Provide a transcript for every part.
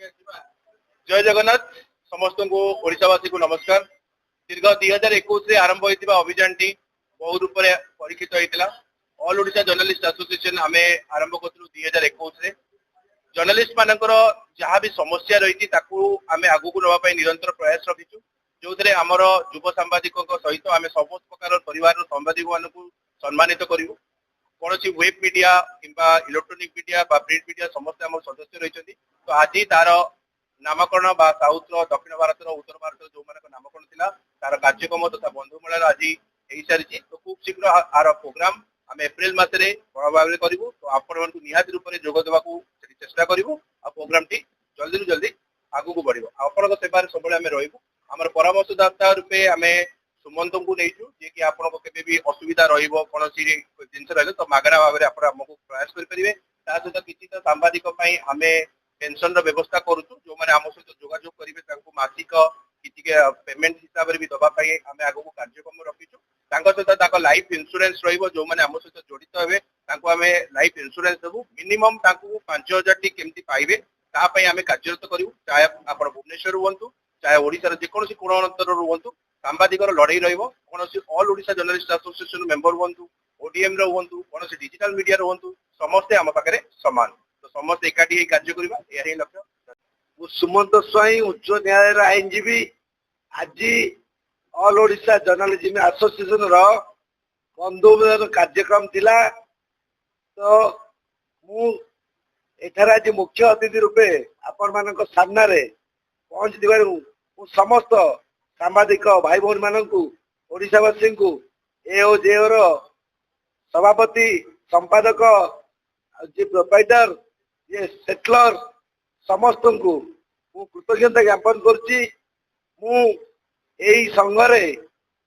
जय जगन्नाथ समस्त को ओडिशावासी को नमस्कार। दीर्घ 2021 आरंभ होता अभियान टी बहुत रूप परीक्षित होता। ऑल ओडिशा जर्नलिस्ट एसोसिएशन आम आरंभ करूँ 2021 जर्नलिस्ट मानकर जहाँ भी समस्या रही आम आगू नापी निरंतर प्रयास रखीचु जो आमर युव सांबादिकों सहित आम सब प्रकार परिवार सांबादिक मान सम्मानित करूँ। कौन सी वेब मीडिया किंबा इलेक्ट्रोनिक मीडिया प्रिंट मीडिया समस्त आम सदस्य रही। तो आज तार नामकरण साउथ दक्षिण भारत उत्तर भारत जो मान नामकरण था तार कार्यक्रम तथा बंधु मेल आज हो सारी। तो खूब शीघ्र आर प्रोग्राम आम एप्रिल मसरे बड़ भाव में करूँ। तो आपण निहाती रूप से जोग देवा चेष्टा करूँ। प्रोग्राम टी जल्दी रु जल्दी आगू बढ़ आपण सेवार सब रही। आम परामर्शदाता रूपे आम सुमंत को नहीं जी कि आपको भी असुविधा रोन जिन रही तो मगणा भाव में आमको प्रयास करेंगे। सहित किसी तो सांबादिक आम पेंशन व्यवस्था करुँ जो मैंने आम सहित जोगाजोग करेंगे मासिक किसी पेमेंट हिसाब से भी दवाई आम आगे कार्यक्रम रखीचु। सहित लाइफ इंश्योरेंस रो मैंने आम सहित जड़ित हे आम लाइफ इंश्योरेंस देवु मिनिमम 5000 टी केमती पाइबे तापाई आम कार्यरत करूँ। चाहे आप भुवनेश्वर रुहतु चाहे ओडिशार जेकोसी कोण अंतर रुहतु सांबादिकर लड़ाई रोन all Odisha journalist association member रुहतु ओडीएम रुहतु कौन डिजिटल मीडिया रुहतु समस्ते आम पाखे सामान। तो समस्त एकाठी कार्य करवा यही लक्ष्य। सुमंत स्वाई उच्च न्यायालय आईनजीवी आज ऑल ओडिशा जर्नलिज्म एसोसिएशन बंधुमिलन कार्यक्रम थिला। तो मु एठार आज मुख्य अतिथि रूपे आपण मानक सामना रे पहुंच दिवारु समस्त सांबादिक भाई भौन मानकु ओडिशावासी को एओजेओ रो सभापति संपादक जे प्रोप्राइटर ये सेटलर समस्त को कृतज्ञता ज्ञापन करछि। एई संघरे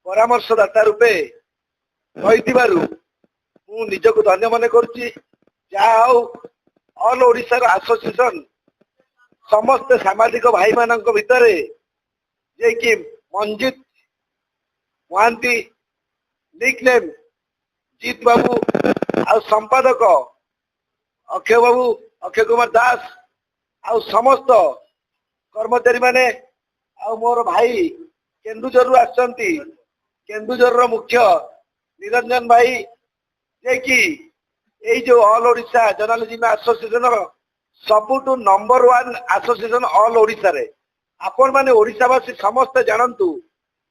परामर्शदाता रूपे रही निजक धन्य मन करछि। जहाँ ऑल ओडिशा एसोसिएशन समस्त सामाजिक भाई मानक भितरे जे कि मंजित महांती निकनेम जीत बाबू आ संपादक अक्षय बाबू अक्षय कुमार दास आ समस्त कर्मचारी माने आ मोर भाई केन्दुझर आसचंती केन्दुझर मुख्य निरंजन भाई जे कि एई जो ऑल ओडिशा जर्नलिज्म एसोसिएशन सबुठु नंबर 1 एसोसिएशन ऑल ओडिशा रे आपण माने ओडिशावासी समस्त जानतु।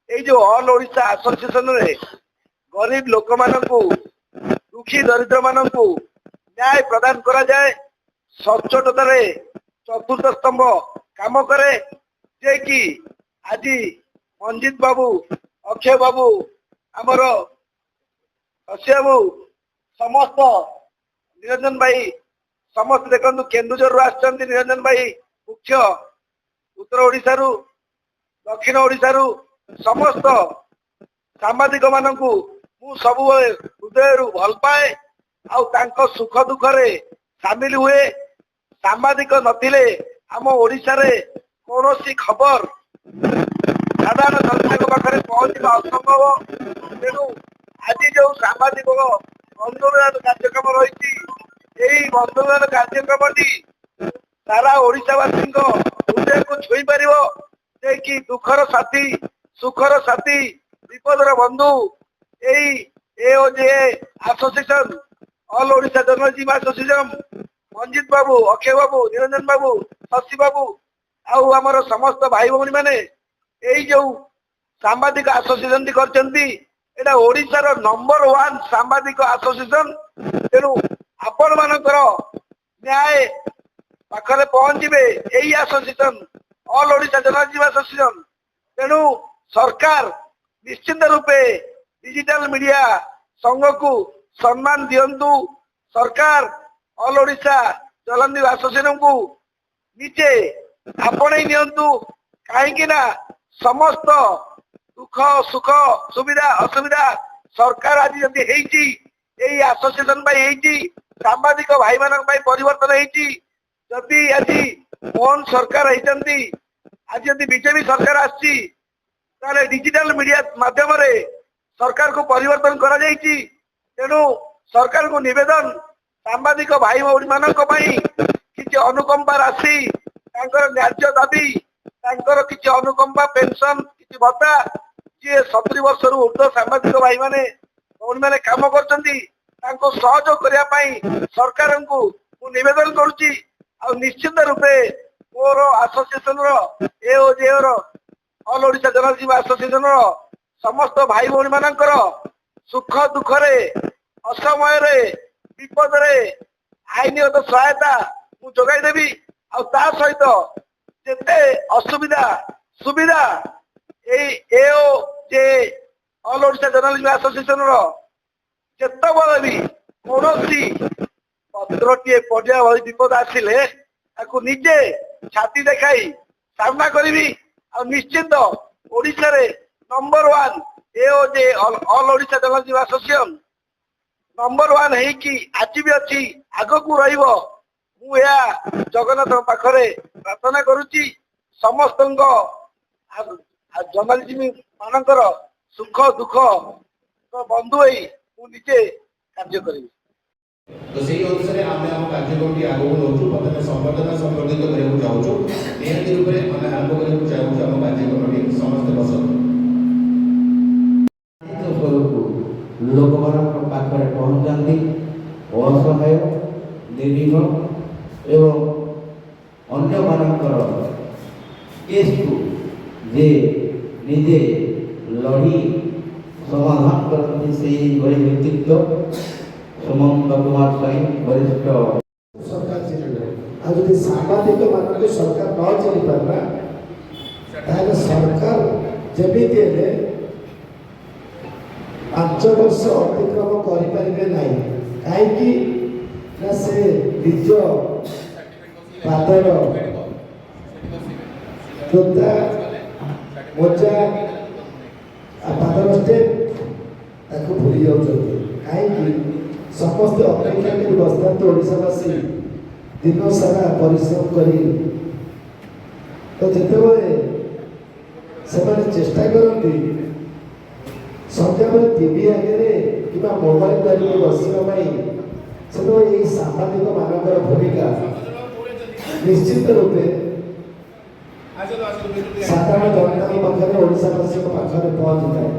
एई जो ऑल ओडिशा एसोसिएशन रे गरीब लोक मानकु दुखी दरिद्र मानकु न्याय प्रदान करा जाए सचोटता रे चतुर्थ स्तंभ काम करे जे कि आज मंजित बाबू अक्षय बाबू आमर अक्षय बाबू समस्त निरंजन भाई समस्त देखु केन्दुझर आसचंती निरंजन भाई मुख्य उत्तर ओडिशा रु दक्षिण ओडिशा रु समस्त सांबादिक मानकु मु सब हृदय भल पाए आ सुख दुख रे सामिल हुए। सांबादिक नथिले आम ओडिशा रे कौनसी खबर साधारण जनता पाखे पहुंचा असंभव। तेणु आज जो सांबादिक बंधुमिलन कार्यक्रम रही बंधुमिलन कार्यक्रम सारा ओडिशावासी हृदय को छुई पार कि दुखर साथी सुखर साथी विपदर बंधु AOJ association all Odisha journalism association Manjit बाबू अक्षय बाबू निरंजन बाबू शशि बाबू आमर समस्त भाई भौणी माने एई जो सांबादिक एसोसिएशन टी करचंती एटा ओडिशार नंबर 1 सांबादिक एसोसिएशन। तेणु आपण मानकर न्याय पाखरे पहुंचबे एई association all Odisha journalism association. तेणु सरकार निश्चित रूपे डिजिटल मीडिया संघ को सम्मान दियंतु। सरकार ऑल ओडिशा जर्नलिज्म एसोसिएशन को नीचे आपणे नियंतु कहीं समस्त दुख सुख सुविधा असुविधा सरकार आज जब एसोसिएशन सांबादिक भाई मान परिवर्तन होती आज मोहन सरकार होती आज जब बीजेपी सरकार आसी डिजिटल मीडिया माध्यम सरकार को परिवर्तन करा जायछि। तेणु सरकार को निवेदन सांबादिक भाई भौणी मान किसी अनुकंपा राशि ତାଙ୍କର ନ୍ୟାଯ୍ୟ ଦାବି, ତାଙ୍କର କିଛି ଅନୁକମ୍ପା, ପେନସନ, କିଛି ଭତ୍ତା, ଯିଏ 70 ବର୍ଷରୁ ଉର୍ଦ୍ଧ୍ୱ ସାମ୍ବାଦିକ ଭାଇମାନେ ଭଉଣୀମାନେ କାମ କରୁଛନ୍ତି ତାଙ୍କୁ ସହଯୋଗ କରିବା ପାଇଁ ସରକାରଙ୍କୁ ମୁଁ ନିବେଦନ କରୁଛି। ଆଉ ନିଶ୍ଚିତ ରୂପେ ମୋର ଆସୋସିଏସନର ଏଓଜେଓର ଅଲ୍ ଓଡ଼ିଶା ଜର୍ଣ୍ଣାଲିଜିମ୍ ଆସୋସିଏସନର ସମସ୍ତ ଭାଇ ଭଉଣୀ ମାନଙ୍କର ସୁଖ ଦୁଃଖରେ, ଅସମୟରେ, ବିପଦରେ ଆଇନଗତ ସହାୟତା ମୁଁ ଯୋଗାଇ ଦେବି। ଆଉ ତା ସହିତ ଯେତେ ଅସୁବିଧା ସୁବିଧା ଏଇ ଏଓଜେ ଅଲ୍ ଓଡ଼ିଶା ଜର୍ଣ୍ଣାଲିଜିମ୍ ଆସୋସିଏସନର ଯେତେବେଳେ ବି କୌଣସି ପତ୍ରଟିଏ ପଢିବା ଭଳି ବିପଦ ଆସିଲେ ତାକୁ ନିଜେ ଛାତି ଦେଖାଇ ସାମ୍ନା କରିବି। ଆଉ ନିଶ୍ଚିତ ଓଡ଼ିଶାରେ number 1 AOJ all Odisha journalism association number 1 ହେଇକି ଆଜି ବି ଅଛି, ଆଗକୁ ରହିବ। ମୁଁ ଏହା ଜଗନ୍ନାଥଙ୍କ ପାଖରେ ପ୍ରାର୍ଥନା କରୁଛି। ସମସ୍ତଙ୍କ ଜର୍ଣ୍ଣାଲିଜିମ୍ ମାନଙ୍କର ସୁଖ ଦୁଃଖ ବନ୍ଧୁ ହେଇ ମୁଁ ନିଜେ କାର୍ଯ୍ୟ କରିବି। तो से अनुसार आम कार्यक्रम आगे नौचु प्रथम संबर्धना संबर्धित करने चाहूँ निहती रूप में आम आरंभ करने चाहूँ आम कार्यक्रम समस्त बस लोक पाखे पहुँचाती असहाय निरीह एवं अन्य मानकर केस को जे निजे लड़ी समाधान करती से बड़े व्यक्तित्व सुमंत कुमार साई वरिष्ठ सरकार चिन्ह आज सामाजिक मान सरकार न चिन्ह पारा ताहले सरकार जमी 5 वर्ष अतिक्रम करें ना कहीं से निज पादर जोता मोजा पादर स्टेप भूली जाऊँ कहीं समस्त अपेक्षा कर बसता ओडावासी दिन सारा परिश्रम कर तो जिते से चेष्टा करती संध्या टीवी आगे कि मोबाइल धरिक बसवाई से सांबादिक मानकर भूमिका निश्चित रूपे साधारण जनता पाखे ओडावासी पाखे पहुंची जाए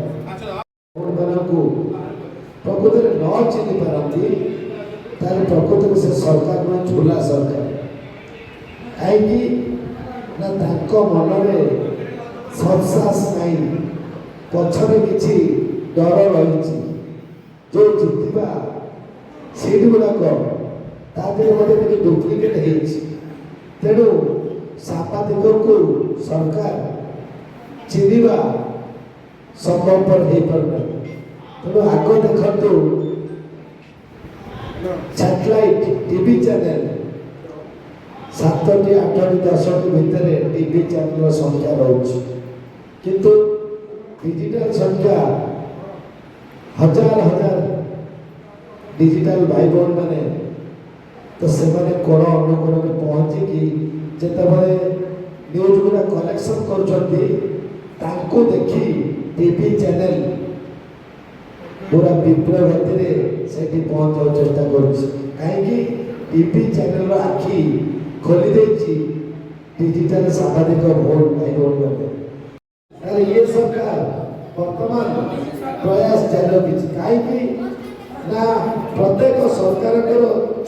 प्रकृत में न चिन्ह पारती प्रकृत में से सरकार में झोला सरकार कहीं मन में सत्साहस नहीं पछरे किसी डर रही जो जितवा सीट गुड़ाक तादे डुप्लिकेट तेणु सांबादिक को सरकार चिन्हवा संभवपर हो पार तेणु आग देखु सैटेलाइट टीवी चैनल 7टी 8टी 10टी भितर टीवी चैनल संख्या रोचे किंतु डिजिटल संख्या हजार हजार डिजिटल भाई बहन मैंने तो से कोण अनुकोण में पहुँचिकी जितेबाला न्यूज गुड़ा कलेक्शन कर देखी टीवी चैनल पूरा विप्लव गति से पहुँचा चेष्टा कहीं टीवी चैनल आखि खोली डिजिटल सांबादिक भोट भाई भोट ये सरकार वर्तमान प्रयास जारी रखी कहीं प्रत्येक सरकार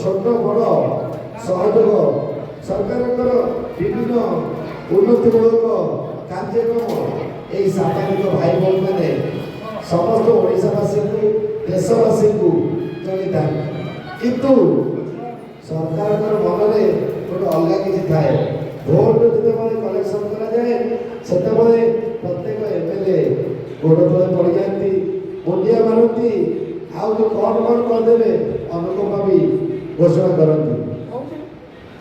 छोट बड़ सहयोग सरकार विभिन्न उन्नतिमूलक कार्यक्रम यही सांबादिक भाई भोट मैंने समस्त ओडावासी को देशवासी को चली था किंतु सरकार मन में गोटे अलग किसी थाए भोट जो कलेक्शन कराए से प्रत्येक एमएलए गोड़ तले पड़ जाती मुंडिया मारती आउ जो कौन करदे अनुकंपा भी घोषणा करती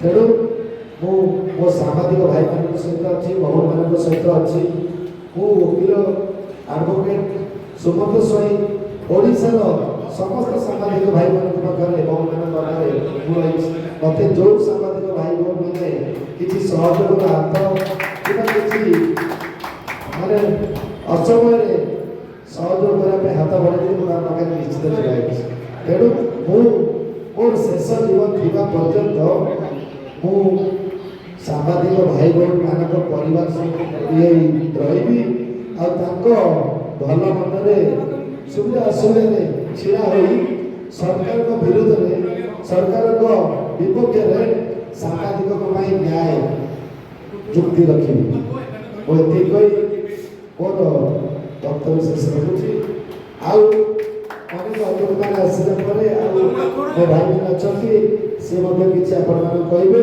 तेणु मो सांबादिक भाई मान सहित अच्छी भवन मान सहित अच्छी मु वकिल एडवोकेट सुमंत स्वाई ओडिशार समस्त सांबादिक भाई पाखे मत जो सांबादिक भाई भौन मैंने किसी सहयोग हाथ कि माने असमय सहयोग करने हाथ बढ़े निश्चित लगाई तेणु मोर शेष जीवन थी पर्यंत ସାମ୍ବାଦିକ ଭାଇ ଭଉଣୀମାନଙ୍କ ପରିବାର ସହିତ ରହିବି ଆଉ ତାଙ୍କ ଭଲ ମନରେ ସୁବିଧା ଅସୁବିଧାରେ ଛିଡ଼ା ହୋଇ ସରକାରଙ୍କ ବିରୁଦ୍ଧରେ ସରକାରଙ୍କ ବିପକ୍ଷରେ ସାମ୍ବାଦିକଙ୍କ ପାଇଁ ନ୍ୟାୟ ଯୁକ୍ତି ରଖିବି। ମୁଁ ଏତିକି କହି ମୋର ବକ୍ତବ୍ୟ ଶେଷ ରଖୁଛି। ଆଉ ଅନେକ ଅତିଥିମାନେ ଆସିଲା ପରେ ଆଉ ମୋ ଭାଇମାନେ ଅଛନ୍ତି, ସେ ମଧ୍ୟ କିଛି ଆପଣମାନଙ୍କୁ କହିବେ।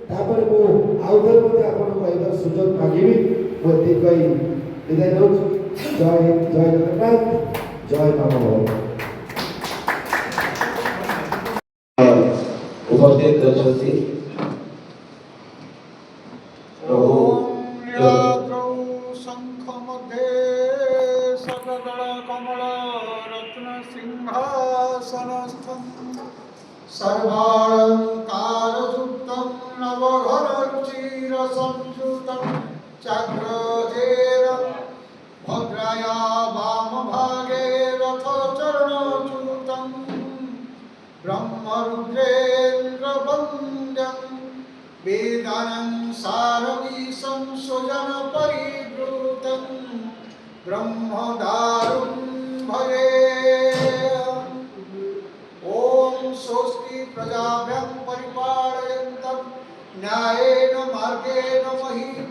ତାପରେ ମୁଁ ଆଉ ଥରେ ମଧ୍ୟ ଆପଣଙ୍କୁ କହିବାର ସୁଯୋଗ ମାଗିବି। ମୁଁ ଏତିକି କହି ବିଦାୟ ଦେଉଛି। ଜୟ ହିନ୍ଦ, ଜୟ ଜଗନ୍ନାଥ, ଜୟ ମାମା। ଉପସ୍ଥିତ ଅଛନ୍ତି शंख मध्ये सददल कमल रत्न सिंहासनस्थं सर्वालंकारयुक्तं नवघन चिर संयुतं चक्रधेरं भद्राया वामभागे रथचरणच्युतं ब्रह्मरुद्रेन्द्रवन्द्यं वेदानं सारमीशं सुजन परिवृतं ब्रह्मदारुं भजे। ॐ स्वस्ति प्रजाभ्यं परिपालयन्तं न्यायेन मार्गेण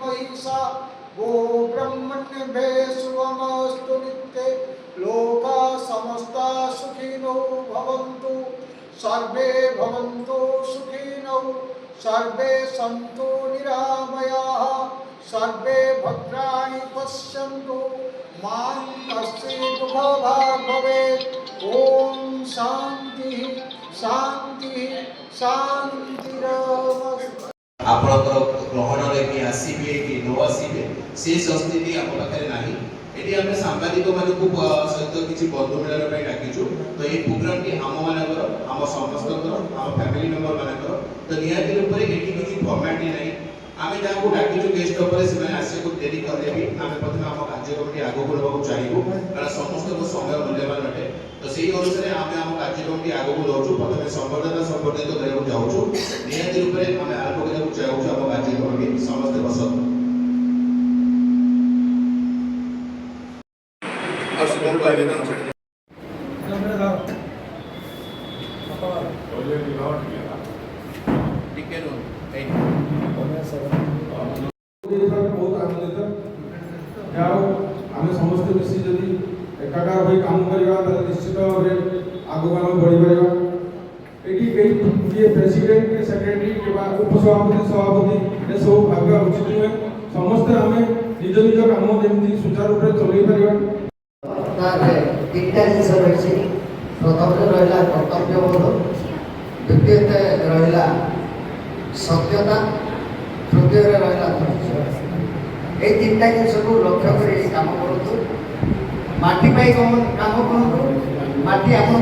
महिषा गोब्रह्मण्येभ्यः शुभमस्तु नित्ये लोकाः समस्ता सुखिनो भवन्तु सर्वे भवन्तु सुखिनौ सर्वे सन्तु निरामयाः सर्वे भद्राणि पश्यन्तु मां कश्चित् दुःखभाग् भवेत्। ॐ शान्तिः शान्तिः शान्तिरस्तु। ଆପଣଙ୍କର ଗ୍ରହଣରେ କି ଆସିବେ କି ନ ଆସିବେ ସେ ସଂସ୍କୃତି ଆମ ପାଖରେ ନାହିଁ। ଏଠି ଆମେ ସାମ୍ବାଦିକମାନଙ୍କୁ ସହିତ କିଛି ବନ୍ଧୁ ମିଳନ ପାଇଁ ଡାକିଛୁ। ତ ଏହି ପ୍ରୋଗ୍ରାମଟି ଆମମାନଙ୍କର, ଆମ ସମସ୍ତଙ୍କର, ଆମ ଫ୍ୟାମିଲି ମେମ୍ବର ମାନଙ୍କର। ତ ନିହାତି ରୂପରେ ଏଠି କିଛି ଫର୍ମାଲିଟି ନାହିଁ। ଆମେ ଯାହାକୁ ଡାକିଛୁ ଗେଷ୍ଟ ଉପରେ ସେମାନେ ଆସିବାକୁ ଡେରି କଲେ ବି ଆମେ ପ୍ରଥମେ ଆମ କାର୍ଯ୍ୟକ୍ରମଟି ଆଗକୁ ନେବାକୁ ଚାହିଁବୁ, କାରଣ ସମସ୍ତଙ୍କ ସମୟ ମୂଲ୍ୟବାନ ଅଟେ। ତ ସେଇ ଅନୁସାରେ ଆମେ ଆମ କାର୍ଯ୍ୟକ୍ରମଟି ଆଗକୁ ନେଉଛୁ। ପ୍ରଥମେ ସମ୍ବର୍ଦ୍ଧନା ସମ୍ବର୍ଦ୍ଧିତ କରିବାକୁ ଯାଉଛୁ। ନିହାତି ରୂପରେ ଆମେ ଆରମ୍ଭ କରିବାକୁ ଚାହୁଁଛୁ ଆମ କାର୍ଯ୍ୟକ୍ରମଟି। ସମସ୍ତେ ବସନ୍ତୁ। बहुत आनंदित जाओ आम समस्त मिसी जदि एकाकार हो काम करवा निश्चित भाव में आगे आम बढ़ी पार। ये प्रेसिडेंट सेक्रेटरी उपसभापति सभापति ये सब भाविया उचित नुहे। समस्ते आम निज निज काम जमी सुचारू रूप से चल पार। तीनटा जिस रही प्रथम रहा कर्तव्यबोध, द्वितीय रहा सत्यता, तृतीय रहा धैर्य। ये तीनटा जिस लक्ष्य कर काम करूँ। माटी पाई काम करूँ। माटी आपको